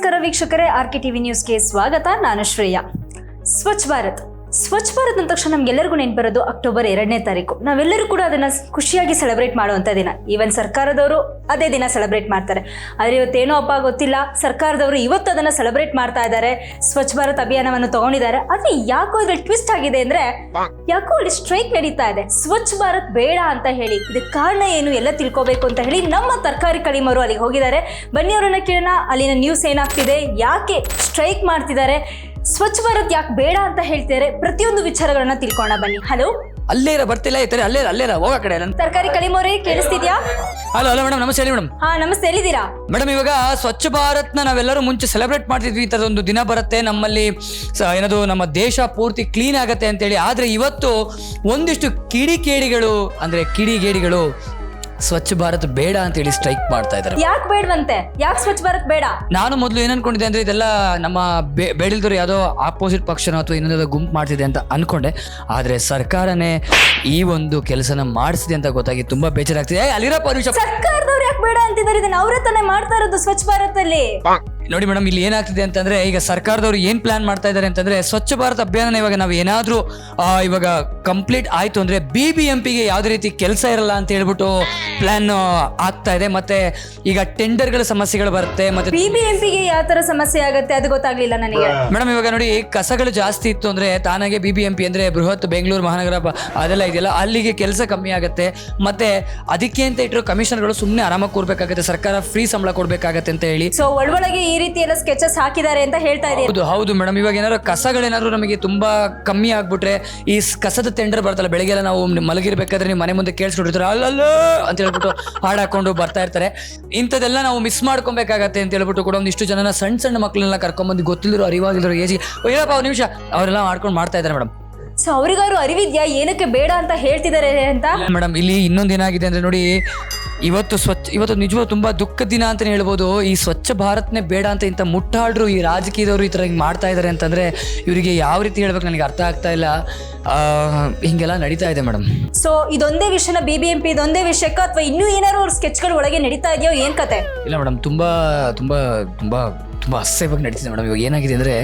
ನಮಸ್ಕಾರ ವೀಕ್ಷಕರೇ, RK TV ನ್ಯೂಸ್ಗೆ ಸ್ವಾಗತ. ನಾನು ಶ್ರೇಯಾ. ಸ್ವಚ್ಛ ಭಾರತ್ ಅಂದ ತಕ್ಷಣ ನಮ್ಗೆಲ್ಲರಿಗೂ ನೆನಪು ಬರೋದು ಅಕ್ಟೋಬರ್ 2ನೇ ತಾರೀಕು. ನಾವೆಲ್ಲರೂ ಕೂಡ ಅದನ್ನ ಖುಷಿಯಾಗಿ ಸೆಲೆಬ್ರೇಟ್ ಮಾಡುವಂತ ದಿನ. ಈವನ್ ಸರ್ಕಾರದವರು ಅದೇ ದಿನ ಸೆಲೆಬ್ರೇಟ್ ಮಾಡ್ತಾರೆ. ಆದ್ರೆ ಇವತ್ತೇನೋ ಅಪ್ಪ ಗೊತ್ತಿಲ್ಲ, ಸರ್ಕಾರದವರು ಇವತ್ತು ಅದನ್ನ ಸೆಲೆಬ್ರೇಟ್ ಮಾಡ್ತಾ ಇದ್ದಾರೆ, ಸ್ವಚ್ಛ ಭಾರತ್ ಅಭಿಯಾನವನ್ನು ತಗೊಂಡಿದ್ದಾರೆ. ಆದ್ರೆ ಯಾಕೋ ಇದ್ರಲ್ಲಿ ಟ್ವಿಸ್ಟ್ ಆಗಿದೆ ಅಂದ್ರೆ, ಯಾಕೋ ಅಲ್ಲಿ ಸ್ಟ್ರೈಕ್ ನಡೀತಾ ಇದೆ, ಸ್ವಚ್ಛ ಭಾರತ್ ಬೇಡ ಅಂತ ಹೇಳಿ. ಇದಕ್ಕೆ ಕಾರಣ ಏನು ಎಲ್ಲ ತಿಳ್ಕೋಬೇಕು ಅಂತ ಹೇಳಿ ನಮ್ಮ ತರಕಾರಿ ಕಳಿಮರು ಅಲ್ಲಿಗೆ ಹೋಗಿದ್ದಾರೆ. ಬನ್ನಿ ಅವರನ್ನ ಕೇಳೋಣ, ಅಲ್ಲಿನ ನ್ಯೂಸ್ ಏನಾಗ್ತಿದೆ, ಯಾಕೆ ಸ್ಟ್ರೈಕ್ ಮಾಡ್ತಿದ್ದಾರೆ, ಸ್ವಚ್ಛ ಭಾರತ್ ಯಾಕೆ ಬೇಡ ಅಂತ ಹೇಳ್ತಾರೆ, ಪ್ರತಿಯೊಂದು ವಿಚಾರಗಳನ್ನ ತಿಳ್ಕೋಣ ಬನ್ನಿ. ಹಲೋ, ಅಲ್ಲೇರ ಬರ್ತಿಲ್ಲ ಇರ್ತಾರೆ, ಅಲ್ಲೇರ ಹೋಗ ಕಡೆ ತರಕಾರಿ ಕಳಿಮೋರೆ, ಕೇಳಿಸ್ತಿದ್ಯಾ? ಹಲೋ ಮೇಡಮ್, ನಮಸ್ತೆ. ಹೇಳಿ ಮೇಡಮ್. ಹಾ ನಮಸ್ತೆ, ಎಲ್ಲಿದ್ದೀರಾ? ಮೇಡಮ್, ಇವಾಗ ಸ್ವಚ್ಛ ಭಾರತ್ನ ನಾವೆಲ್ಲರೂ ಮುಂಚೆ ಸೆಲೆಬ್ರೇಟ್ ಮಾಡ್ತಿದ್ವಿ. ಈ ಥರದೊಂದು ದಿನ ಬರುತ್ತೆ ನಮ್ಮಲ್ಲಿ, ಏನದು ನಮ್ಮ ದೇಶ ಪೂರ್ತಿ ಕ್ಲೀನ್ ಆಗತ್ತೆ ಅಂತೇಳಿ. ಆದ್ರೆ ಇವತ್ತು ಒಂದಿಷ್ಟು ಕಿಡಿಗೇಡಿಗಳು ಸ್ವಚ್ಛ ಭಾರತ್ ಬೇಡ ಅಂತ ಹೇಳಿ ಸ್ಟ್ರೈಕ್ ಮಾಡ್ತಾ ಇದ್ದಾರೆ. ಯಾಕೆ ಬೇಡವಂತೆ? ಯಾಕೆ ಸ್ವಚ್ಛ ಭಾರತ್ ಬೇಡ? ನಾನು ಮೊದಲು ಏನ್ ಅನ್ಕೊಂಡಿದ್ದೆ ಅಂದ್ರೆ, ಇದೆಲ್ಲ ನಮ್ಮ ಬೇಡಿಲ್ದವ್ರು ಯಾವುದೋ ಆಪೋಸಿಟ್ ಪಕ್ಷನೋ ಅಥವಾ ಇನ್ನೊಂದು ಗುಂಪು ಮಾಡ್ತಿದೆ ಅಂತ ಅನ್ಕೊಂಡೆ. ಆದ್ರೆ ಸರ್ಕಾರನೇ ಈ ಒಂದು ಕೆಲಸನ ಮಾಡಿಸಿದೆ ಅಂತ ಗೊತ್ತಾಗಿ ತುಂಬಾ ಬೇಜಾರಾಗ್ತಿದೆ. ಅಲ್ಲಿರಪ್ಪ ನಿಮಿಷ, ಸರ್ಕಾರದವ್ರು ಯಾಕೆ ಬೇಡ ಅಂತಿದ್ದಾರೆ? ಇದನ್ನ ಅವರೇ ತಾನೇ ಮಾಡ್ತಾ ಇರೋದು ಸ್ವಚ್ಛ ಭಾರತ್ ಅಲ್ಲಿ. ನೋಡಿ ಮೇಡಮ್, ಇಲ್ಲಿ ಏನಾಗ್ತಿದೆ ಅಂತಂದ್ರೆ, ಈಗ ಸರ್ಕಾರದವರು ಏನ್ ಪ್ಲಾನ್ ಮಾಡ್ತಾ ಇದ್ದಾರೆ ಅಂತಂದ್ರೆ, ಸ್ವಚ್ಛ ಭಾರತ್ ಅಭಿಯಾನ ಇವಾಗ ನಾವು ಏನಾದ್ರೂ ಇವಾಗ ಕಂಪ್ಲೀಟ್ ಆಯ್ತು ಅಂದ್ರೆ BBMPಗೆ ಯಾವ್ದೇ ರೀತಿ ಕೆಲಸ ಇರಲ್ಲ ಅಂತ ಹೇಳ್ಬಿಟ್ಟು ಪ್ಲಾನ್ ಆಗ್ತಾ ಇದೆ. ಮತ್ತೆ ಈಗ ಟೆಂಡರ್ಗಳ ಸಮಸ್ಯೆಗಳು ಬರುತ್ತೆ. ಮತ್ತೆ BBMPಗೆ ಯಾವ ತರ ಸಮಸ್ಯೆ ಆಗುತ್ತೆ ಅದು ಗೊತ್ತಾಗ್ಲಿಲ್ಲ ನನಗೆ. ಮೇಡಮ್, ಇವಾಗ ನೋಡಿ, ಕಸಗಳು ಜಾಸ್ತಿ ಇತ್ತು ಅಂದ್ರೆ ತಾನಾಗೆ BBMP ಅಂದ್ರೆ ಬೃಹತ್ ಬೆಂಗಳೂರು ಮಹಾನಗರ ಅದೆಲ್ಲ ಇದೆಯಲ್ಲ, ಅಲ್ಲಿಗೆ ಕೆಲಸ ಕಮ್ಮಿ ಆಗುತ್ತೆ. ಮತ್ತೆ ಅದಕ್ಕೆ ಅಂತ ಇಟ್ಟರು ಕಮಿಷನರ್ಗಳು ಸುಮ್ಮನೆ ಆರಾಮಾಗಿ ಕೊಡ್ಬೇಕಾಗತ್ತೆ, ಸರ್ಕಾರ ಫ್ರೀ ಸಂಬಳ ಕೊಡ್ಬೇಕಾಗತ್ತೆ ಅಂತ ಹೇಳಿ. ಸೊ ಒಳಗೆ ಈ ರೀತಿ ಎಲ್ಲ ಸ್ಕೆಚಸ್ ಹಾಕಿದ್ದಾರೆ ಅಂತ ಹೇಳ್ತಾ ಇದ್ದೀವಿ. ಹೌದು ಮೇಡಮ್. ಇವಾಗ ಏನಾದ್ರು ಕಸಗಳೇನಾದ್ರು ನಮಗೆ ತುಂಬಾ ಕಮ್ಮಿ ಆಗ್ಬಿಟ್ರೆ, ಈ ಕಸದ ಟೆಂಡರ್ ಬರ್ತಲ್ಲ, ಬೆಳಗ್ಗೆಲ್ಲ ನಾವು ಮಲಗಿರ್ಬೇಕಾದ್ರೆ ನೀವು ಮನೆ ಮುಂದೆ ಕೇಳಿಸ್ಕೊಂಡಿರ್ತಾರೆ, ಅಲ್ಲಲ್ಲ ಅಂತ ಹೇಳ್ಬಿಟ್ಟು ಹಾಡು ಹಾಕೊಂಡು ಬರ್ತಾ ಇರ್ತಾರೆ. ಇಂಥದ್ದೆಲ್ಲ ನಾವು ಮಿಸ್ ಮಾಡ್ಕೊಬೇಕಾಗತ್ತೆ ಅಂತ ಹೇಳ್ಬಿಟ್ಟು ಕೂಡ ಒಂದಿಷ್ಟು ಜನನ ಸಣ್ಣ ಮಕ್ಕಳನ್ನೆಲ್ಲ ಕರ್ಕೊಂಡ್ಬಂದು ಗೊತ್ತಿಲ್ಲರು ಅರಿವಾಗಿದ್ರು ಏಜಿ ಏನಪ್ಪ ಒಂದು ನಿಮಿಷ ಅವರೆಲ್ಲ ಮಾಡ್ಕೊಂಡು ಮಾಡ್ತಾ ಇದ್ದಾರೆ ಮೇಡಮ್. ಸೊ ಅವ್ರಿಗಾರು ಅರಿವಿದ್ಯಾ ಏನಕ್ಕೆ ಬೇಡ ಅಂತ ಹೇಳ್ತಿದ್ದಾರೆ ಅಂತ? ಮೇಡಮ್, ಇಲ್ಲಿ ಇನ್ನೊಂದು ಏನಾಗಿದೆ ಅಂದ್ರೆ ನೋಡಿ, ಇವತ್ತು ನಿಜವಾಗ್ಲೂ ತುಂಬಾ ದುಃಖದ ದಿನ ಅಂತಾನೆ ಹೇಳ್ಬೋದು. ಈ ಸ್ವಚ್ಛ ಭಾರತ್ನೇ ಬೇಡ ಅಂತ ಇಂಥ ಮುಟ್ಟಾಡ್ರು ಈ ರಾಜಕೀಯದವರು ಈ ಥರ ಹಿಂಗೆ ಮಾಡ್ತಾ ಇದ್ದಾರೆ ಅಂತಂದ್ರೆ, ಇವರಿಗೆ ಯಾವ ರೀತಿ ಹೇಳ್ಬೇಕು ನನಗೆ ಅರ್ಥ ಆಗ್ತಾ ಇಲ್ಲ. ಹಿಂಗೆಲ್ಲ ನಡೀತಾ ಇದೆ ಮೇಡಮ್. ಸೊ ಇದೊಂದೇ ವಿಷಯನ BBMP ಇದೊಂದೇ ವಿಷಯಕ್ಕ, ಅಥವಾ ಇನ್ನೂ ಏನಾದ್ರು ಅವ್ರ ಸ್ಕೆಚ್ಗಳು ಒಳಗೆ ನಡೀತಾ ಇದೆಯೋ ಏನ್ ಕತೆ? ಇಲ್ಲ ಮೇಡಮ್, ತುಂಬಾ ತುಂಬಾ ತುಂಬಾ ತುಂಬ ಅಸಹ್ಯವಾಗಿ ನಡೀತಿದೆ ಮೇಡಮ್. ಇವಾಗ ಏನಾಗಿದೆ ಅಂದರೆ,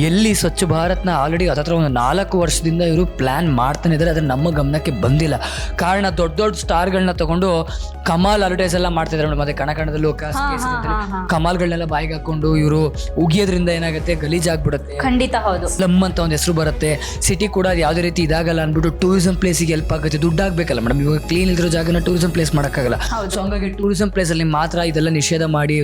ಎಲ್ಲಿ ಸ್ವಚ್ಛ ಭಾರತ್ನ ಆಲ್ರೆಡಿ ಹತ್ರ ಒಂದು 4 ವರ್ಷದಿಂದ ಇವರು ಪ್ಲ್ಯಾನ್ ಮಾಡ್ತಾನೆ ಇದ್ದಾರೆ, ಆದರೆ ನಮ್ಮ ಗಮನಕ್ಕೆ ಬಂದಿಲ್ಲ. ಕಾರಣ ದೊಡ್ಡ ಸ್ಟಾರ್ಗಳನ್ನ ತಗೊಂಡು ಕಮಾಲ್ ಅಡ್ವರ್ಟೈಸ್ ಎಲ್ಲ ಮಾಡ್ತಿದ್ದಾರೆ ಮೇಡಮ್. ಮತ್ತೆ ಕಣದಲ್ಲೂ ಕಮಾಲ್ಗಳನ್ನೆಲ್ಲ ಬಾಯಿಗೆ ಹಾಕೊಂಡು ಇವರು ಉಗಿಯೋದ್ರಿಂದ ಏನಾಗುತ್ತೆ, ಗಲೀಜಾಗ್ಬಿಡುತ್ತೆ. ಖಂಡಿತ ಹೌದು. ಸ್ಲಮ್ ಅಂತ ಒಂದು ಹೆಸರು ಬರುತ್ತೆ. ಸಿಟಿ ಕೂಡ ಯಾವುದೇ ರೀತಿ ಇದಾಗಲ್ಲ ಅಂದ್ಬಿಟ್ಟು ಟೂರಿಸಂ ಪ್ಲೇಸಿಗೆ ಹೆಲ್ಪ್ ಆಗುತ್ತೆ. ದುಡ್ಡು ಆಗ್ಬೇಕಲ್ಲ ಮೇಡಮ್. ಇವಾಗ ಕ್ಲೀನ್ ಇದ್ರೋ ಜಾಗನ ಟೂರಿಸಂ ಪ್ಲೇಸ್ ಮಾಡೋಕ್ಕಾಗಲ್ಲ. ಸೊ ಹಂಗಾಗಿ ಟೂರಿಸಂ ಪ್ಲೇಸಲ್ಲಿ ಮಾತ್ರ ಇದೆಲ್ಲ ನಿಷೇಧ ಮಾಡಿ,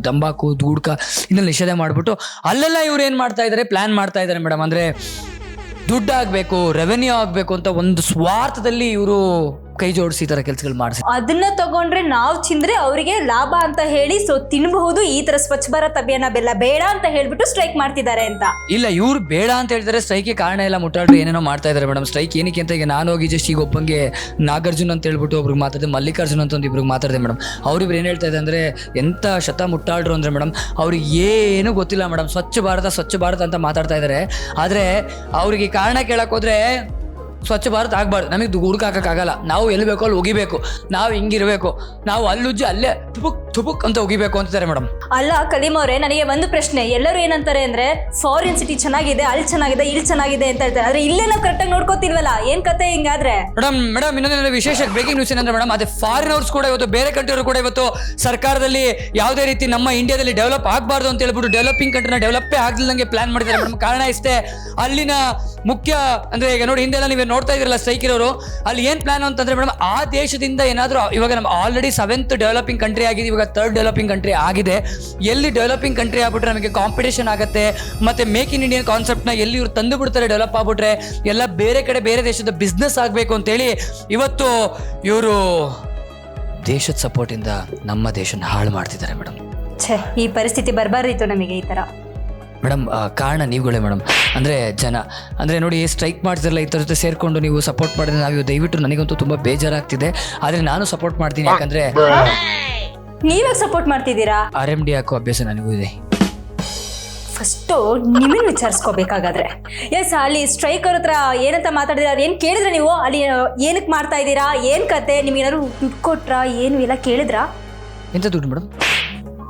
ತಂಬಾಕು ಗೂಡ್ಕ ಇದನ್ನ ನಿಷೇಧ ಮಾಡ್ಬಿಟ್ಟು ಅಲ್ಲೆಲ್ಲ ಇವ್ರು ಏನ್ ಮಾಡ್ತಾ ಇದಾರೆ, ಪ್ಲಾನ್ ಮಾಡ್ತಾ ಇದಾರೆ ಮೇಡಮ್. ಅಂದ್ರೆ ದುಡ್ಡು ಆಗ್ಬೇಕು, ರೆವೆನ್ಯೂ ಆಗ್ಬೇಕು ಅಂತ ಒಂದು ಸ್ವಾರ್ಥದಲ್ಲಿ ಇವರು ಕೈ ಜೋಡಿಸಿ ಈ ತರ ಕೆಲಸಗಳು ಮಾಡಿಸಿ ಅದನ್ನ ತಗೊಂಡ್ರೆ ನಾವು ಚಿಂದ್ರೆ ಅವರಿಗೆ ಲಾಭ ಅಂತ ಹೇಳಿ ಸೊ ತಿನ್ಬಹುದು. ಈ ತರ ಸ್ವಚ್ಛ ಭಾರತ್ ಅಭಿಯಾನ ಬೇಡ ಅಂತ ಹೇಳ್ಬಿಟ್ಟು ಸ್ಟ್ರೈಕ್ ಮಾಡ್ತಿದ್ದಾರೆ ಅಂತ. ಇಲ್ಲ, ಇವ್ರು ಬೇಡ ಅಂತ ಹೇಳ್ತಾರೆ. ಸ್ಟ್ರೈಕ್ಗೆ ಕಾರಣ ಇಲ್ಲ, ಮುಟ್ಟಾಡ್ರು ಏನೇನೋ ಮಾಡ್ತಾ ಇದಾರೆ ಮೇಡಮ್. ಸ್ಟ್ರೈಕ್ ಏನಕ್ಕೆ ಅಂತ ಈಗ ನಾನು ಹೋಗಿ ಜಸ್ಟ್ ಈಗ ಒಬ್ಬಂಗೆ ನಾಗಾರ್ಜುನ್ ಅಂತ ಹೇಳ್ಬಿಟ್ಟು ಒಬ್ರಿಗೆ ಮಾತಾಡಿದೆ, ಮಲ್ಲಿಕಾರ್ಜುನ್ ಅಂತ ಒಂದು ಇಬ್ರಿಗೆ ಮಾತಾಡಿದೆ ಮೇಡಮ್. ಅವ್ರಿಬ್ರು ಏನು ಹೇಳ್ತಾ ಇದೆ ಅಂದ್ರೆ, ಎಂತ ಶತ ಮುಟ್ಟಾಡ್ರು ಅಂದ್ರೆ ಮೇಡಮ್, ಅವ್ರಿಗೆ ಏನು ಗೊತ್ತಿಲ್ಲ ಮೇಡಮ್. ಸ್ವಚ್ಛ ಭಾರತ ಅಂತ ಮಾತಾಡ್ತಾ ಇದ್ದಾರೆ. ಆದ್ರೆ ಅವ್ರಿಗೆ ಕಾರಣ ಕೇಳಕ್ ಹೋದ್ರೆ ಸ್ವಚ್ಛ ಭಾರತ್ ಆಗ್ಬಾರ್ದು, ನಮಗೆ ಹುಡುಕ ಹಾಕಕ್ಕಾಗಲ್ಲ. ನಾವು ಎಲ್ಲಿ ಬೇಕೋ ಅಲ್ಲಿ ಹೋಗಿಬೇಕು, ನಾವು ಹಿಂಗಿರ್ಬೇಕು, ನಾವು ಅಲ್ಲುಜ್ಜಿ ಅಲ್ಲೇ ತುಪುಕ್ ಅಂತ ಹೋಗಿಬೇಕು ಅಂತಾರೆ ಮೇಡಮ್. ಅಲ್ಲ ಕಲೀಮವ್ರೆ, ನನಗೆ ಒಂದು ಪ್ರಶ್ನೆ. ಎಲ್ಲರೂ ಏನಂತಾರೆ ಅಂದ್ರೆ, ಫಾರಿನ್ ಸಿಟಿ ಚೆನ್ನಾಗಿದೆ, ಅಲ್ಲಿ ಚೆನ್ನಾಗಿದೆ, ಇಲ್ಲಿ ಚೆನ್ನಾಗಿದೆ ಅಂತ ಹೇಳ್ತಾರೆ. ಆದ್ರೆ ಇಲ್ಲೇ ನಾವು ಕರೆಕ್ಟಾಗಿ ನೋಡ್ಕೋತಿಲ್ವಲ್ಲ, ಏನ್ ಕತೆ ಹಿಂಗಾದ್ರೆ? ಮೇಡಮ್ ಇನ್ನೊಂದು ವಿಶೇಷ ಬ್ರೇಕಿಂಗ್ ನ್ಯೂಸ್ ಏನಂದ್ರೆ ಮೇಡಮ್, ಅದೇ ಫಾರಿನರ್ಸ್ ಕೂಡ ಇವತ್ತು, ಬೇರೆ ಕಂಟ್ರಿಯವರು ಕೂಡ ಇವತ್ತು ಸರ್ಕಾರದಲ್ಲಿ ಯಾವುದೇ ರೀತಿ ನಮ್ಮ ಇಂಡಿಯಾದಲ್ಲಿ ಡೆವಲಪ್ ಆಗಬಾರ್ದು ಅಂತ ಹೇಳ್ಬಿಟ್ಟು ಡೆವಲಪಿಂಗ್ ಕಂಟ್ರಿನ ಡೆವಲಪ್ಪೇ ಆಗ್ಲಿಲ್ಲಂಗೆ ಪ್ಲಾನ್ ಮಾಡಿದ್ದಾರೆ ಮೇಡಮ್. ಕಾರಣ ಇಷ್ಟೇ, ಅಲ್ಲಿನ ಮುಖ್ಯ ಅಂದ್ರೆ ಈಗ ನೋಡಿ, ಹಿಂದೆಲ್ಲ ನೀವು ನೋಡ್ತಾ ಇದ್ರಲ್ಲ ಸ್ಟ್ರೈಕ್ ಇರೋರು, ಅಲ್ಲಿ ಏನ್ ಪ್ಲಾನ್ ಅಂತಂದ್ರೆ ಮೇಡಮ್, ಆ ದೇಶದಿಂದ ಏನಾದ್ರು ಇವಾಗ ನಮ್ಮ ಆಲ್ರೆಡಿ 7th ಡೆವಲಪಿಂಗ್ ಕಂಟ್ರಿ ಆಗಿದೆ, ಇವಾಗ 3rd ಡೆವಲಪಿಂಗ್ ಕಂಟ್ರಿ ಆಗಿದೆ. ಎಲ್ಲಿ ಡೆವಲಪಿಂಗ್ ಕಂಟ್ರಿ ಆಗ್ಬಿಟ್ರೆ ನಮಗೆ ಕಾಂಪಿಟೇಷನ್ ಆಗುತ್ತೆ. ಮತ್ತೆ ಮೇಕ್ ಇನ್ ಇಂಡಿಯನ್ ಕಾನ್ಸೆಪ್ಟ್ನ ಎಲ್ಲಿ ಇವ್ರು ತಂದು ಬಿಡ್ತಾರೆ, ಡೆವಲಪ್ ಆಗ್ಬಿಟ್ರೆ ಎಲ್ಲ ಬೇರೆ ಕಡೆ ಬೇರೆ ದೇಶದ ಬಿಸ್ನೆಸ್ ಆಗಬೇಕು ಅಂತೇಳಿ ಇವತ್ತು ಇವರು ದೇಶದ ಸಪೋರ್ಟ್ ಇಂದ ನಮ್ಮ ದೇಶನ ಹಾಳು ಮಾಡ್ತಿದ್ದಾರೆ ಮೇಡಮ್. ಈ ಪರಿಸ್ಥಿತಿ ಬರಬಾರ್ದಿತ್ತು ನಮಗೆ ಈ ತರ ಮೇಡಮ್. ಕಾರಣ ನೀವುಗಳೇ ಮೇಡಮ್. ಅಂದರೆ ಜನ ಅಂದರೆ ನೋಡಿ, ಸ್ಟ್ರೈಕ್ ಮಾಡ್ತಿರಲ್ಲ, ಇದ್ರ ಜೊತೆ ಸೇರಿಕೊಂಡು ನೀವು ಸಪೋರ್ಟ್ ಮಾಡಿದ್ರೆ ನಾವು ದಯವಿಟ್ಟು, ನನಗಂತೂ ತುಂಬ ಬೇಜಾರಾಗ್ತಿದೆ. ಆದರೆ ನಾನು ಸಪೋರ್ಟ್ ಮಾಡ್ತೀನಿ. ಯಾಕಂದರೆ ನೀವಾಗ ಸಪೋರ್ಟ್ ಮಾಡ್ತಿದ್ದೀರಾ? RMD ಹಾಕೋ ಅಭ್ಯಾಸ ನನಗೂ ಇದೆ. ಫಸ್ಟು ನಿಮ್ಮನ್ನು ವಿಚಾರಿಸ್ಕೋಬೇಕಾಗಾದ್ರೆ. ಎಸ್, ಅಲ್ಲಿ ಸ್ಟ್ರೈಕರ್ ಹತ್ರ ಏನಂತ ಮಾತಾಡಿದ್ರೆ, ಏನು ಕೇಳಿದ್ರೆ ನೀವು? ಅಲ್ಲಿ ಏನಕ್ಕೆ ಮಾಡ್ತಾ ಇದ್ದೀರಾ, ಏನು ಕತೆ, ನಿಮ್ಗೆ ಏನಾದ್ರು ದುಡ್ಡು ಕೊಟ್ರಾ, ಏನು ಎಲ್ಲ ಕೇಳಿದ್ರಾ? ಎಂತ ದುಡ್ಡು ಮೇಡಮ್?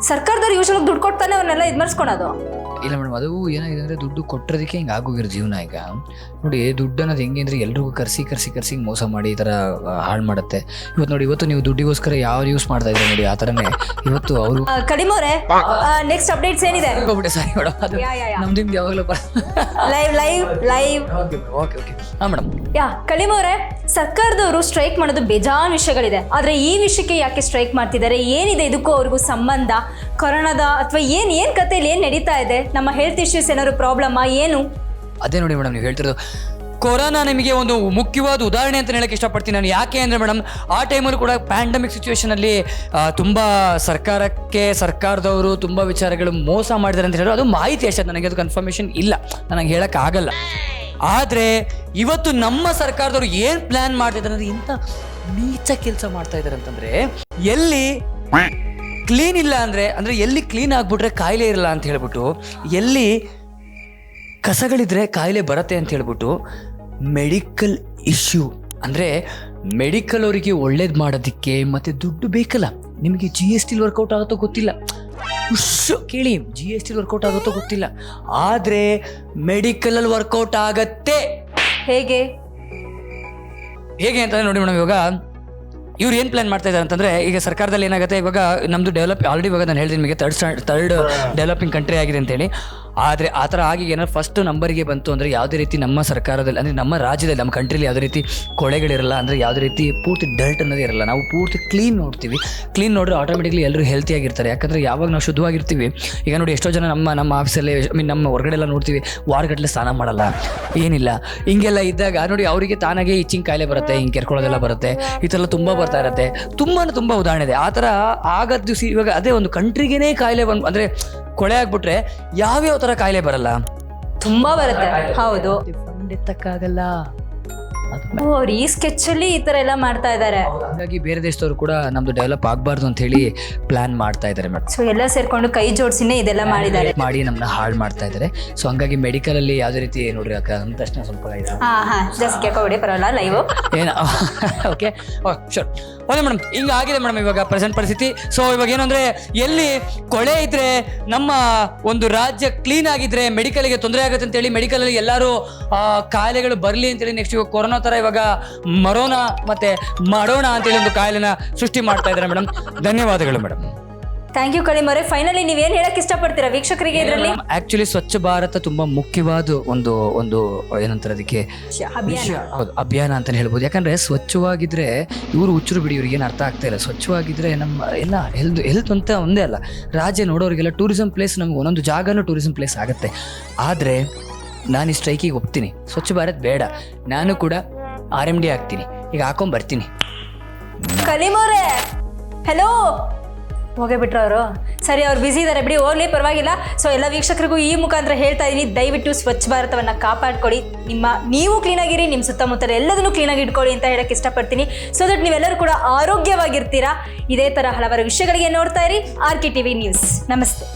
ಸರ್ಕಾರದವ್ರು ಯೂಶಲ್ ದುಡ್ಡು ಕೊಡ್ತಾನೆ ಅವ್ರನ್ನೆಲ್ಲ ಇದು ಮಾಡಿಸ್ಕೊಳೋದು. ಇಲ್ಲ ಮೇಡಮ್, ಅದು ಏನಾಗಿದೆ ಅಂದರೆ ದುಡ್ಡು ಕೊಟ್ಟಿರೋದಕ್ಕೆ ಹಿಂಗೆ ಆಗೋಗಿರೋ ಜೀವನ ಈಗ. ನೋಡಿ, ದುಡ್ಡು ಅನ್ನೋದು ಹೆಂಗೆ ಅಂದರೆ ಎಲ್ರಿಗೂ ಕರ್ಸಿ ಮೋಸ ಮಾಡಿ ಈ ಥರ ಹಾಳು ಮಾಡುತ್ತೆ. ಇವತ್ತು ನೀವು ದುಡ್ಡಿಗೋಸ್ಕರ ಯಾವ ಯೂಸ್ ಮಾಡ್ತಾ ಇದ್ದಾರೆ ನೋಡಿ, ಆ ಥರನೇ ಇವತ್ತು ಅವರು. ಕಡಿಮೋರೆ, ನೆಕ್ಸ್ಟ್ ಅಪ್ಡೇಟ್ಸ್ ಏನಿದೆ? ಸಾರಿ ಮೇಡಮ್, ಅದು ನಮ್ದು ಯಾವಾಗಲೂ ಲೈವ್ ಓಕೆ ಹಾಂ ಮೇಡಮ್. ಕಡಿಮೋರೆ, ಸರ್ಕಾರದವರು ಸ್ಟ್ರೈಕ್ ಮಾಡೋದು ಬೇಜಾನ್ ವಿಷಯಗಳಿದೆ, ಆದರೆ ಈ ವಿಷಯಕ್ಕೆ ಯಾಕೆ ಸ್ಟ್ರೈಕ್ ಮಾಡ್ತಿದ್ದಾರೆ? ಏನಿದೆ ಇದಕ್ಕೂ ಅವ್ರಿಗೂ ಸಂಬಂಧ? ಕೊರೋನಾದ ಅಥವಾ ಏನ್ ಕಥೆಯಲ್ಲಿ ಏನು ನಡೀತಾ ಇದೆ? ನಮ್ಮ ಹೆಲ್ತ್ ಇಶ್ಯೂಸ್ ಏನಾದ್ರು ಪ್ರಾಬ್ಲಮ್ಮಾ ಏನು? ಅದೇ ನೋಡಿ ಮೇಡಮ್, ನೀವು ಹೇಳ್ತಿರೋದು ಕೊರೋನಾ ನಿಮಗೆ ಒಂದು ಮುಖ್ಯವಾದ ಉದಾಹರಣೆ ಅಂತ ಹೇಳಕ್ಕೆ ಇಷ್ಟಪಡ್ತೀನಿ ನಾನು. ಯಾಕೆ ಅಂದರೆ ಮೇಡಮ್, ಆ ಟೈಮಲ್ಲೂ ಕೂಡ ಪ್ಯಾಂಡಮಿಕ್ ಸಿಚುವೇಶನಲ್ಲಿ ತುಂಬ ಸರ್ಕಾರದವರು ತುಂಬ ವಿಚಾರಗಳು ಮೋಸ ಮಾಡಿದ್ದಾರೆ ಅಂತ ಹೇಳಿದ್ರು. ಅದು ಮಾಹಿತಿ ಅಷ್ಟೇ, ನನಗೆ ಅದು ಕನ್ಫರ್ಮೇಷನ್ ಇಲ್ಲ, ನನಗೆ ಹೇಳೋಕ್ಕಾಗಲ್ಲ. ಆದರೆ ಇವತ್ತು ನಮ್ಮ ಸರ್ಕಾರದವರು ಏನು ಪ್ಲ್ಯಾನ್ ಮಾಡ್ತಿದ್ದಾರೆ ಅಂದರೆ ಇಂಥ ನೀಚ ಕೆಲಸ ಮಾಡ್ತಾ ಇದ್ದಾರೆ ಅಂತಂದರೆ, ಎಲ್ಲಿ ಕ್ಲೀನ್ ಇಲ್ಲ ಅಂದರೆ ಎಲ್ಲಿ ಕ್ಲೀನ್ ಆಗಿಬಿಟ್ರೆ ಕಾಯಿಲೆ ಇರಲ್ಲ ಅಂತ ಹೇಳ್ಬಿಟ್ಟು, ಎಲ್ಲಿ ಕಸಗಳಿದ್ರೆ ಕಾಯಿಲೆ ಬರುತ್ತೆ ಅಂತ ಹೇಳ್ಬಿಟ್ಟು, ಮೆಡಿಕಲ್ ಇಶ್ಯೂ ಅಂದರೆ ಮೆಡಿಕಲ್ ಅವರಿಗೆ ಒಳ್ಳೇದು ಮಾಡೋದಕ್ಕೆ ಮತ್ತು ದುಡ್ಡು ಬೇಕಲ್ಲ. ನಿಮಗೆ GST ವರ್ಕೌಟ್ ಆಗುತ್ತೋ ಗೊತ್ತಿಲ್ಲ, ಕೇಳಿ, GST ವರ್ಕೌಟ್ ಆಗುತ್ತೋ ಗೊತ್ತಿಲ್ಲ, ಆದರೆ ಮೆಡಿಕಲಲ್ಲಿ ವರ್ಕೌಟ್ ಆಗತ್ತೆ. ಹೇಗೆ ಅಂತಂದರೆ ನೋಡಿ ಮೇಡಮ್, ಇವಾಗ ಇವ್ರು ಏನು ಪ್ಲಾನ್ ಮಾಡ್ತಾ ಇದ್ದಾರೆ ಅಂತಂದರೆ, ಈಗ ಸರ್ಕಾರದಲ್ಲಿ ಏನಾಗುತ್ತೆ, ಇವಾಗ ನಮ್ಮದು ಆಲ್ರೆಡಿ ಇವಾಗ ನಾನು ಹೇಳಿದ್ದೀನಿ ನಿಮಗೆ ಥರ್ಡ್ ಡೆವಲಪಿಂಗ್ ಕಂಟ್ರಿ ಆಗಿದೆ ಅಂತೇಳಿ. ಆದರೆ ಆ ಥರ ಆಗಿ ಏನಾದ್ರು ಫಸ್ಟ್ ನಂಬರಿಗೆ ಬಂತು ಅಂದರೆ ಯಾವುದೇ ರೀತಿ ನಮ್ಮ ಸರ್ಕಾರದಲ್ಲಿ ಅಂದರೆ ನಮ್ಮ ರಾಜ್ಯದಲ್ಲಿ ನಮ್ಮ ಕಂಟ್ರಿಲಿ ಯಾವುದೇ ರೀತಿ ಕೊಳೆಗಳಿರಲ್ಲ, ಅಂದರೆ ಯಾವುದೇ ರೀತಿ ಪೂರ್ತಿ ಡರ್ಟ್ ಅನ್ನೋದೇ ಇರಲ್ಲ. ನಾವು ಪೂರ್ತಿ ಕ್ಲೀನ್ ನೋಡ್ತೀವಿ. ಕ್ಲೀನ್ ನೋಡಿದ್ರೆ ಆಟೋಮೆಟಿಕ್ಲಿ ಎಲ್ಲರೂ ಹೆಲ್ತಿಯಾಗಿರ್ತಾರೆ. ಯಾಕಂದರೆ ಯಾವಾಗ ನಾವು ಶುದ್ಧವಾಗಿರ್ತೀವಿ, ಈಗ ನೋಡಿ ಎಷ್ಟೋ ಜನ ನಮ್ಮ ಆಫೀಸಲ್ಲಿ ನಮ್ಮ ಹೊರಗಡೆ ಎಲ್ಲ ನೋಡ್ತೀವಿ, ವಾರಗಟ್ಟಲೆ ಸ್ನಾನ ಮಾಡಲ್ಲ, ಏನಿಲ್ಲ, ಹಿಂಗೆಲ್ಲ ಇದ್ದಾಗ ನೋಡಿ ಅವರಿಗೆ ತಾನಾಗೆ ಇಚ್ಚಿಂಗ್ ಕಾಯಿಲೆ ಬರುತ್ತೆ, ಹಿಂಗೆ ಕೆರ್ಕೊಳ್ಳೋದೆಲ್ಲ ಬರುತ್ತೆ, ಈ ಥರ ತುಂಬ ಬರ್ತಾ ಇರುತ್ತೆ. ತುಂಬ ಉದಾಹರಣೆ ಇದೆ ಆ ಥರ ಆಗದ ದಿವಸ. ಇವಾಗ ಅದೇ ಒಂದು ಕಂಟ್ರಿಗೇನೆ ಕಾಯಿಲೆ ಬಂದು ಅಂದರೆ ಕೊಳೆ ಆಗ್ಬಿಟ್ರೆ ಯಾವ್ಯಾವ ಥರ ಕಾಯಿಲೆ ಬರಲ್ಲ, ತುಂಬಾ ಬರುತ್ತೆ. ಹೌದು, ಎತ್ತಕ್ಕಾಗಲ್ಲ. ಅವ್ರು ಈ ಸ್ಕೆಚ್ ಅಲ್ಲಿ ಈ ತರ ಎಲ್ಲ ಮಾಡ್ತಾ ಇದ್ದಾರೆ. ಹಾಗಾಗಿ ಬೇರೆ ದೇಶದವರು ಕೂಡ ನಮ್ದು ಡೆವಲಪ್ ಆಗಬಾರ್ದು ಅಂತ ಹೇಳಿ ಪ್ಲಾನ್ ಮಾಡ್ತಾ ಇದ್ದಾರೆ ಮೇಡಮ್. ಸೊ ಎಲ್ಲ ಸೇರ್ಕೊಂಡು ಕೈ ಜೋಡಿಸಿನೇ ಇದೆಲ್ಲ ಮಾಡಿ ನಮ್ಮನ್ನ ಹಾಳು ಮಾಡ್ತಾ ಇದ್ದಾರೆ. ಸೊ ಹಂಗಾಗಿ ಮೆಡಿಕಲ್ ಅಲ್ಲಿ ಯಾವುದೇ ರೀತಿ ನೋಡ್ರಿ ಅಕ್ಕ ಅಂದ ತಕ್ಷಣ ಸ್ವಲ್ಪ ಜಾಸ್ತಿ ಕೇಳ್ಕೊಬಿಡಿ, ಪರವಾಗಿಲ್ಲ, ಲೈವ್ ಏನ ಓಕೆ ಶೋರ್. ಓಕೆ ಮೇಡಮ್, ಹಿಂಗೆ ಆಗಿದೆ ಮೇಡಮ್ ಇವಾಗ ಪ್ರೆಸೆಂಟ್ ಪರಿಸ್ಥಿತಿ. ಸೊ ಇವಾಗ ಏನಂದ್ರೆ, ಎಲ್ಲಿ ಕೊಳೆ ಇದ್ರೆ, ನಮ್ಮ ಒಂದು ರಾಜ್ಯ ಕ್ಲೀನ್ ಆಗಿದ್ರೆ ಮೆಡಿಕಲ್ಗೆ ತೊಂದರೆ ಆಗುತ್ತೆ ಅಂತೇಳಿ ಮೆಡಿಕಲಲ್ಲಿ ಎಲ್ಲರೂ ಕಾಯಿಲೆಗಳು ಬರಲಿ ಅಂತೇಳಿ ನೆಕ್ಸ್ಟ್ ಇವಾಗ ಕೊರೋನಾ ಥರ ಇವಾಗ ಮರೋನಾ ಮತ್ತೆ ಮಾಡೋಣ ಅಂತೇಳಿ ಒಂದು ಕಾಯಿಲೆನ ಸೃಷ್ಟಿ ಮಾಡ್ತಾ ಇದ್ದಾರೆ ಮೇಡಮ್. ಧನ್ಯವಾದಗಳು ಮೇಡಮ್. ಥ್ಯಾಂಕ್ ಯು ಕಳಿಮರೆ. ಫೈನಲಿ ನೀವೇನು ಹೇಳಕ್ ಇಷ್ಟಪಡ್ತೀರಾ ವೀಕ್ಷಕರಿಗೆ ಇದರಲ್ಲಿ? ಆಕ್ಚುಲಿ ಸ್ವಚ್ಛ ಭಾರತ ತುಂಬಾ ಮುಖ್ಯವಾದ ಒಂದು ಏನಂತಾರೆ ಅದಕ್ಕೆ ಹೌದು, ಅಭಿಯಾನ ಅಂತ ಹೇಳ್ಬೋದು. ಯಾಕಂದ್ರೆ ಸ್ವಚ್ಛವಾಗಿದ್ರೆ ಇವರು ಹುಚ್ಚರು ಬಿಡಿ, ಇವ್ರಿಗೆ ಏನು ಅರ್ಥ ಆಗ್ತಾ ಇಲ್ಲ. ಸ್ವಚ್ಛವಾಗಿದ್ರೆ ನಮ್ಮ ಎಲ್ಲ ಹೆಲ್ತ್ ಅಂತ ಒಂದೇ ಅಲ್ಲ, ರಾಜ್ಯ ನೋಡೋರಿಗೆಲ್ಲ ಟೂರಿಸಂ ಪ್ಲೇಸ್, ನಮ್ಗೆ ಒಂದೊಂದು ಜಾಗನೂ ಟೂರಿಸಂ ಪ್ಲೇಸ್ ಆಗುತ್ತೆ. ಆದರೆ ನಾನು ಈ ಸ್ಟ್ರೈಕಿಗೆ ಒಪ್ತೀನಿ, ಸ್ವಚ್ಛ ಭಾರತ್ ಬೇಡ, ನಾನು ಕೂಡ RMD ಆಗ್ತೀನಿ, ಈಗ ಹಾಕೊಂಡ್ಬರ್ತೀನಿ. ಕಲಿಮೋರೆ ಹೆಲೋ, ಹೋಗೇ ಬಿಟ್ರು ಅವರು. ಸರಿ, ಅವ್ರು ಬ್ಯುಸಿ ಇದ್ದಾರೆ ಬಿಡಿ, ಹೋಗ್ಲಿ, ಪರವಾಗಿಲ್ಲ. ಸೊ ಎಲ್ಲ ವೀಕ್ಷಕರಿಗೂ ಈ ಮುಖಾಂತರ ಹೇಳ್ತಾ ಇದ್ದೀನಿ, ದಯವಿಟ್ಟು ಸ್ವಚ್ಛ ಭಾರತವನ್ನು ಕಾಪಾಡ್ಕೊಳ್ಳಿ. ನೀವು ಕ್ಲೀನಾಗಿರಿ, ನಿಮ್ಮ ಸುತ್ತಮುತ್ತ ಎಲ್ಲದನ್ನು ಕ್ಲೀನಾಗಿ ಇಟ್ಕೊಳ್ಳಿ ಅಂತ ಹೇಳಕ್ಕೆ ಇಷ್ಟಪಡ್ತೀನಿ. ಸೊ ದಟ್ ನೀವೆಲ್ಲರೂ ಕೂಡ ಆರೋಗ್ಯವಾಗಿರ್ತೀರಾ. ಇದೇ ಥರ ಹಲವಾರು ವಿಷಯಗಳಿಗೆ ನೋಡ್ತಾ ಇರಿ RK TV ನ್ಯೂಸ್. ನಮಸ್ತೆ.